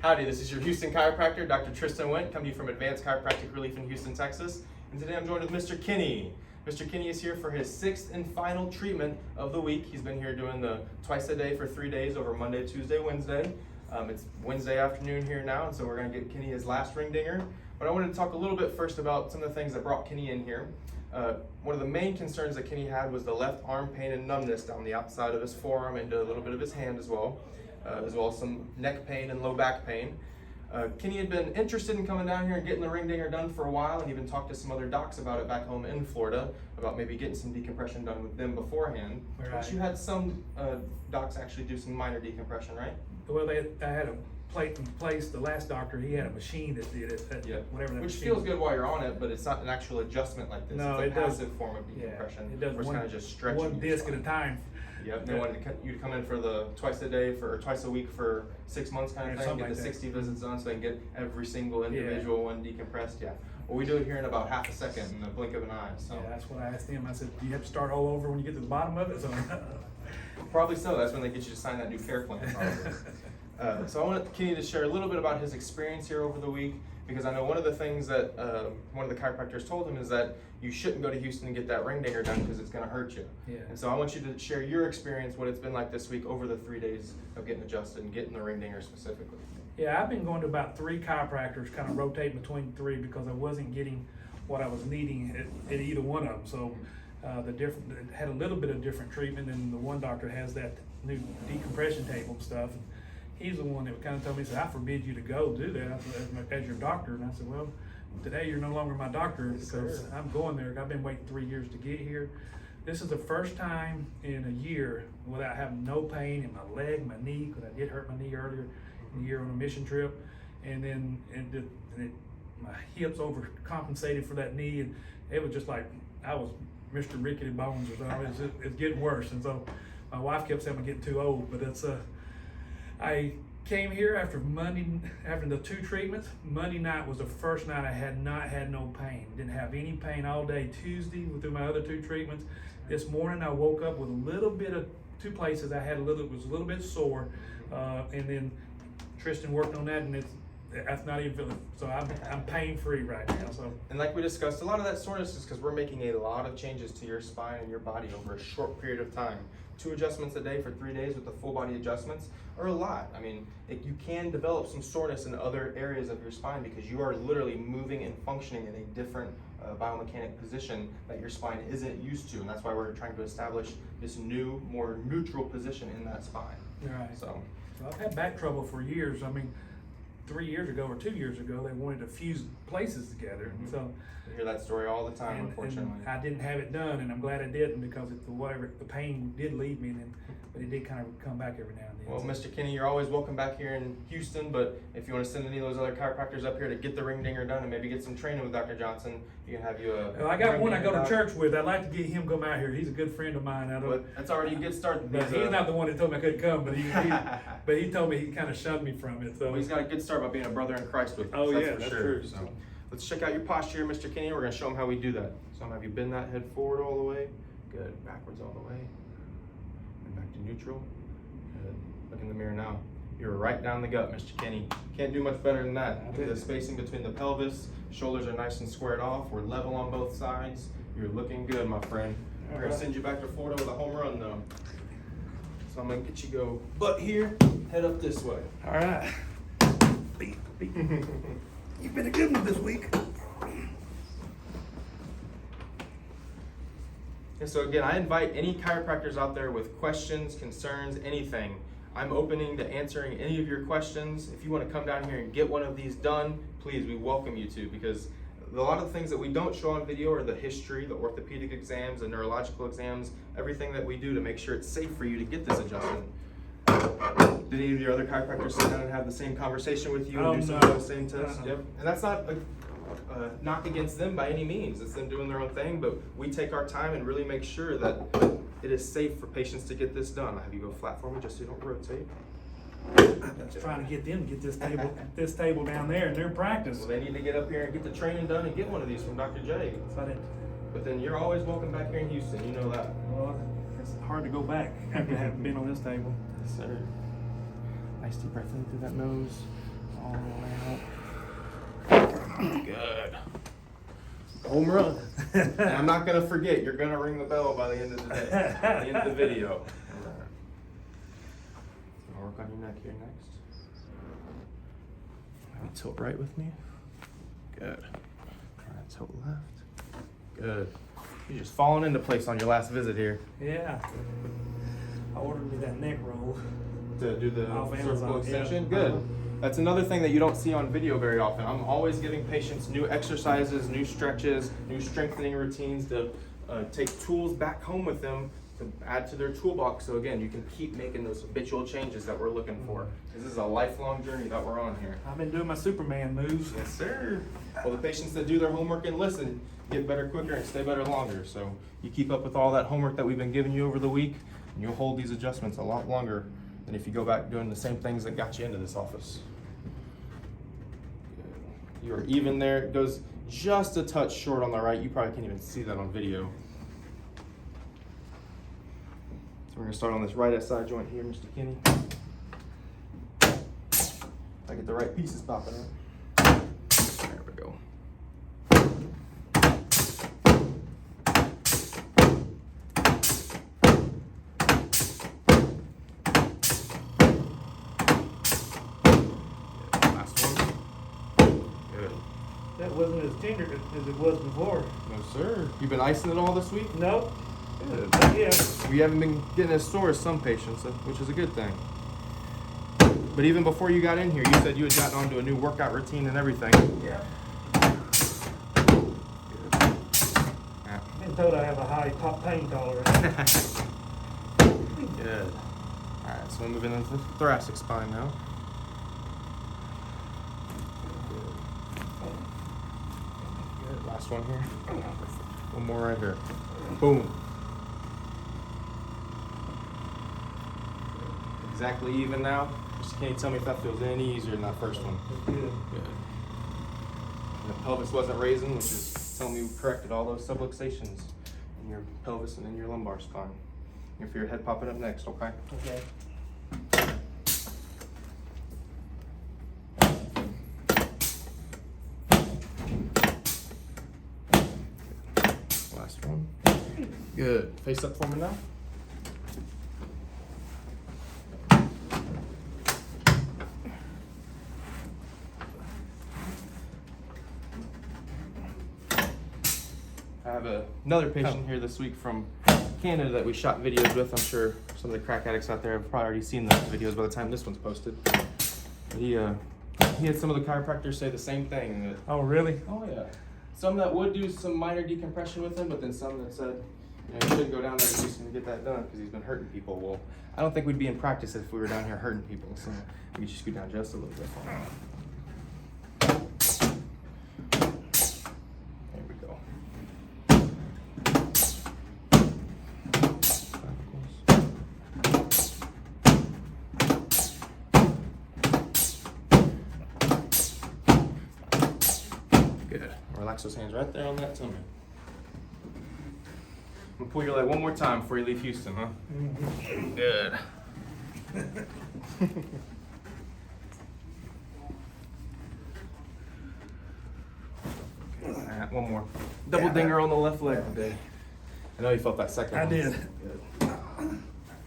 Howdy, this is your Houston chiropractor, Dr. Tristan Went, coming to you from Advanced Chiropractic Relief in Houston, Texas. And today I'm joined with Mr. Kinney. Mr. Kinney is here for his 6th and final treatment of the week. He's been here doing the twice a day for 3 days over Monday, Tuesday, Wednesday. It's Wednesday afternoon here now, and so we're going to get Kinney his last ring dinger. But I wanted to talk a little bit first about some of the things that brought Kinney in here. One of the main concerns that Kinney had was the left arm pain and numbness down the outside of his forearm and a little bit of his hand as well as some neck pain and low back pain. Kinney had been interested in coming down here and getting the ring dinger done for a while, and even talked to some other docs about it back home in Florida, about maybe getting some decompression done with them beforehand. Right. But you had some docs actually do some minor decompression, right? Well, I had a plate in place. The last doctor, he had a machine that did it. Whatever that Which machine feels good while you're on it, but it's not an actual adjustment like this. No, it's a it passive form of decompression. It does where it's kind of just stretching one your disc at spine. a time. Yep, they wanted you to come in for the twice a day or twice a week for 6 months kind of Yeah, thing, something get the like that. 60 visits done so they can get every single individual one decompressed. Yeah. Well, we do it here in about half a second, in the blink of an eye. So. Yeah, that's what I asked him. I said, do you have to start all over when you get to the bottom of it? So, Probably so. That's when they get you to sign that new care plan. Probably. So I wanted Kinney to share a little bit about his experience here over the week, because I know one of the things that one of the chiropractors told him is that you shouldn't go to Houston and get that ring dinger done because it's going to hurt you. Yeah. And so I want you to share your experience, what it's been like this week over the 3 days of getting adjusted and getting the ring dinger specifically. yeah, I've been going to about 3 chiropractors, kind of rotating between 3 because I wasn't getting what I was needing at either one of them. So it had a little bit of different treatment, and the one doctor has that new decompression table and stuff. And he's the one that kind of told me, he said, I forbid you to go do that as your doctor. And I said, well, today you're no longer my doctor because I'm going there. I've been waiting 3 years to get here. This is the first time in a year without having no pain in my leg, my knee, because I did hurt my knee earlier in the year on a mission trip. And then my hips overcompensated for that knee, and it was just like I was Mr. Rickety Bones or something. It's getting worse. And so my wife kept saying I'm getting too old, but it's I came here after the 2 treatments. Monday night was the first night I had not had no pain. Didn't have any pain all day Tuesday through my other 2 treatments. This morning I woke up with a little bit of 2 places I had was a little bit sore, and then Tristan worked on that, and that's not even feeling. So I'm pain free right now. So. And like we discussed, a lot of that soreness is because we're making a lot of changes to your spine and your body over a short period of time. 2 adjustments a day for 3 days with the full body adjustments are a lot. I mean, you can develop some soreness in other areas of your spine because you are literally moving and functioning in a different biomechanic position that your spine isn't used to, and that's why we're trying to establish this new, more neutral position in that spine. Right. So I've had back trouble for years. I mean, 3 years ago or 2 years ago, they wanted to fuse places together. Mhm. So I hear that story all the time, unfortunately. and I didn't have it done, and I'm glad I didn't because the pain did leave me, but it did kind of come back every now and then. Well, Mr. Kinney, you're always welcome back here in Houston, but if you want to send any of those other chiropractors up here to get the ring dinger done and maybe get some training with Dr. Johnson, you can have you a... Well, I got ring one I dinger go to doc. church with. I'd like to get him come out here. He's a good friend of mine. But that's already a good start. But he's not the one that told me I couldn't come, but he told me he kind of shunned me from it. So Well, he's got a good start by being a brother in Christ with us. Oh, that's yeah, for that's sure. true. So let's check out your posture, Mr. Kinney. We're going to show him how we do that. So I'm going to have you bend that head forward all the way. Good. Backwards all the way. And back to neutral. Good. Look in the mirror now. You're right down the gut, Mr. Kinney. Can't do much better than that. The spacing between the pelvis, shoulders are nice and squared off. We're level on both sides. You're looking good, my friend. We're going to send you back to Florida with a home run, though. So I'm going to get you go butt here, head up this way. all right. You've been a good one this week. And so again, I invite any chiropractors out there with questions, concerns, anything. I'm opening to answering any of your questions. If you want to come down here and get one of these done, please, we welcome you to, because a lot of the things that we don't show on video are the history, the orthopedic exams, the neurological exams, everything that we do to make sure it's safe for you to get this adjustment. Did any of your other chiropractors sit down and have the same conversation with you and do some of those same tests? Yep. And that's not a knock against them by any means. It's them doing their own thing, but we take our time and really make sure that it is safe for patients to get this done. I'll have you go flat for me just so you don't rotate. I'm just trying to get them to get this table down there in their practice. Well, they need to get up here and get the training done and get one of these from Dr. J. But then you're always welcome back here in Houston. You know that. Well, it's hard to go back after having been on this table. Yes, sir. Nice deep breath in through that nose. All the way out. Good. Home run. And I'm not gonna forget, you're gonna ring the bell by the end of the day, by the end of the video. I'll work on your neck here next. Tilt right with me. Good. All right, tilt left. Good. You're just falling into place on your last visit here. Yeah. I ordered me that neck roll. To do the Off cervical Amazon, extension? yeah. Good. That's another thing that you don't see on video very often. I'm always giving patients new exercises, new stretches, new strengthening routines to take tools back home with them to add to their toolbox. So again, you can keep making those habitual changes that we're looking for. This is a lifelong journey that we're on here. I've been doing my Superman moves. Yes, sir. Well, the patients that do their homework and listen get better quicker and stay better longer. So you keep up with all that homework that we've been giving you over the week, and you'll hold these adjustments a lot longer than if you go back doing the same things that got you into this office. Good. You're even there. It goes just a touch short on the right. You probably can't even see that on video. So we're gonna start on this right SI joint here, Mr. Kinney. I get the right pieces popping up. There we go. Last one. Good. That wasn't as tender as it was before. No, sir. You've been icing it all this week? Nope. Good. Yeah. We haven't been getting as sore as some patients, which is a good thing. But even before you got in here, you said you had gotten onto a new workout routine and everything. Yeah. Yeah. I've been told I have a high pain tolerance. Good. All right, so we're moving into the thoracic spine now. Good. Last one here. One more right here. Boom. Exactly even now. Just can you tell me if that feels any easier than that first one? Good. Good. And the pelvis wasn't raising, which is telling me we corrected all those subluxations in your pelvis and in your lumbar spine. And for your head popping up next, okay? Okay. Last one. Good. Face up for me now. I have another patient here this week from Canada that we shot videos with. I'm sure some of the crack addicts out there have probably already seen those videos by the time this one's posted. But he had some of the chiropractors say the same thing. That, Oh, really? oh yeah. Some that would do some minor decompression with him, but then some that said, you know, you shouldn't go down there to Houston to get that done because he's been hurting people. Well, I don't think we'd be in practice if we were down here hurting people. So we could just go down just a little bit. There we go. Good. Relax those hands right there on that tummy. I'm gonna pull your leg one more time before you leave Houston, huh? Mm-hmm. Good. Alright, one more. Double dinger on the left leg today. I know you felt that second I one. did. Good.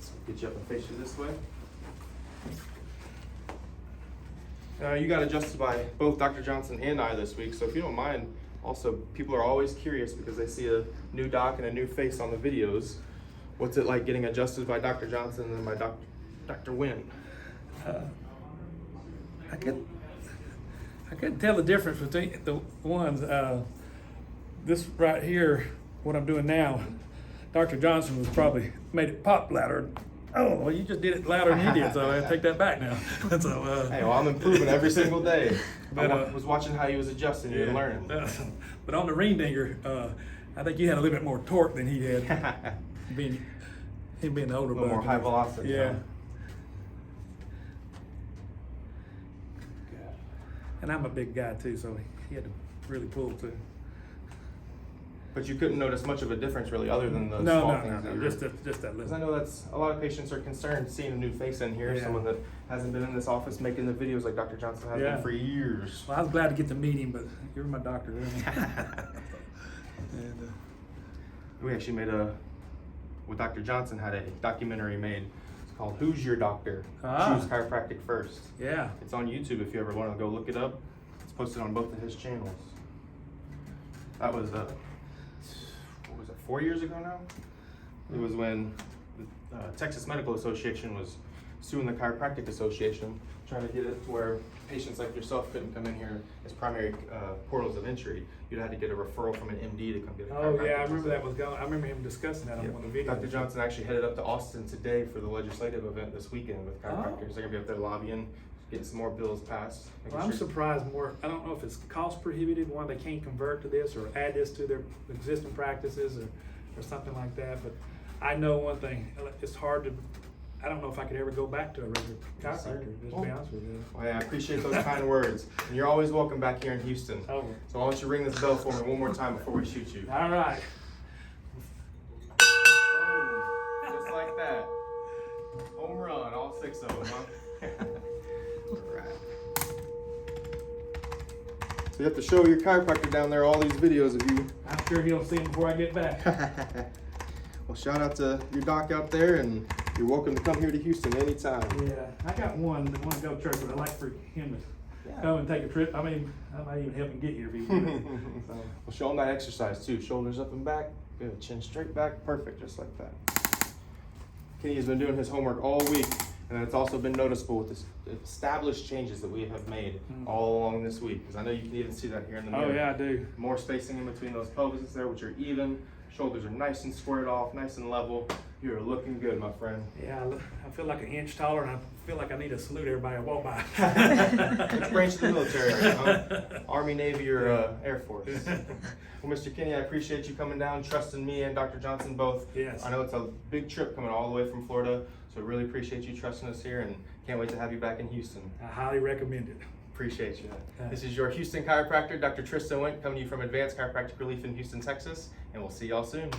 So get you up and face you this way. You got adjusted by both Dr. Johnson and I this week, so if you don't mind, also, people are always curious because they see a new doc and a new face on the videos. What's it like getting adjusted by Dr. Johnson and then by Dr. Wynn? I couldn't tell the difference between the ones. This right here, what I'm doing now, Dr. Johnson was probably made it pop louder. Oh, well, you just did it louder than he did, so I take that back now. So, Hey, well, I'm improving every single day. But, I was watching how he was adjusting and learning. But on the ring dinger, I think you had a little bit more torque than he had. Him being the older A little more buck. high velocity. Yeah. Huh? Good. And I'm a big guy too, so he had to really pull too. But you couldn't notice much of a difference really, other than the No, small no, things. no, just that Because little. I know that's a lot of patients are concerned seeing a new face in here, Yeah. someone that hasn't been in this office making the videos like Dr. Johnson has Yeah. been for years. Well, I was glad to get the meeting, but you're my doctor. And, We actually made with Dr. Johnson had a documentary made. It's called "Who's Your Doctor? Ah. Choose Chiropractic First." yeah. It's on YouTube if you ever want to go look it up. It's posted on both of his channels. That was what was it, 4 years ago now? It was when the Texas Medical Association was suing the Chiropractic Association, trying to get it to where patients like yourself couldn't come in here as primary portals of entry. You'd had to get a referral from an MD to come get a Oh chiropractic. yeah, I remember that was going. I remember him discussing that on one of the videos. Dr. Johnson actually headed up to Austin today for the legislative event this weekend with chiropractors. They're gonna be up there lobbying, getting some more bills passed. making Well, I'm sure- surprised more. I don't know if it's cost prohibitive, why they can't convert to this or add this to their existing practices or something like that. But I know one thing: it's hard to. I don't know if I could ever go back to a regular Yes, sir. chiropractor. Just to be honest with you. Well, yeah, I appreciate those kind words. And you're always welcome back here in Houston. Over. So why don't you ring this bell for me one more time before we shoot you? All right. Boom. Just like that. Home run, all 6 of them, huh? All right. So you have to show your chiropractor down there all these videos of you. I'm sure he'll see him before I get back. Well, shout out to your doc out there, and you're welcome to come here to Houston anytime. Yeah, I got one that want to go to church, but I'd like for him to come and take a trip. I mean, I might even help him get here if he did. So. Well, show them that exercise too. Shoulders up and back. Good. Chin straight back. Perfect. Just like that. Kenny has been doing his homework all week, and it's also been noticeable with the established changes that we have made all along this week. Because I know you can even see that here in the mirror. Oh yeah, I do. More spacing in between those pelvises there, which are even. Shoulders are nice and squared off, nice and level. You are looking good, my friend. Yeah, I feel like an inch taller, and I feel like I need to salute everybody I walk by. Which branch of the military are you, huh? Army, Navy, or Air Force? Well, Mr. Kenny, I appreciate you coming down, trusting me and Dr. Johnson both. Yes. I know it's a big trip coming all the way from Florida, so I really appreciate you trusting us here, and can't wait to have you back in Houston. I highly recommend it. Appreciate you. This is your Houston chiropractor, Dr. Tristan Went, coming to you from Advanced Chiropractic Relief in Houston, Texas, and we'll see y'all soon.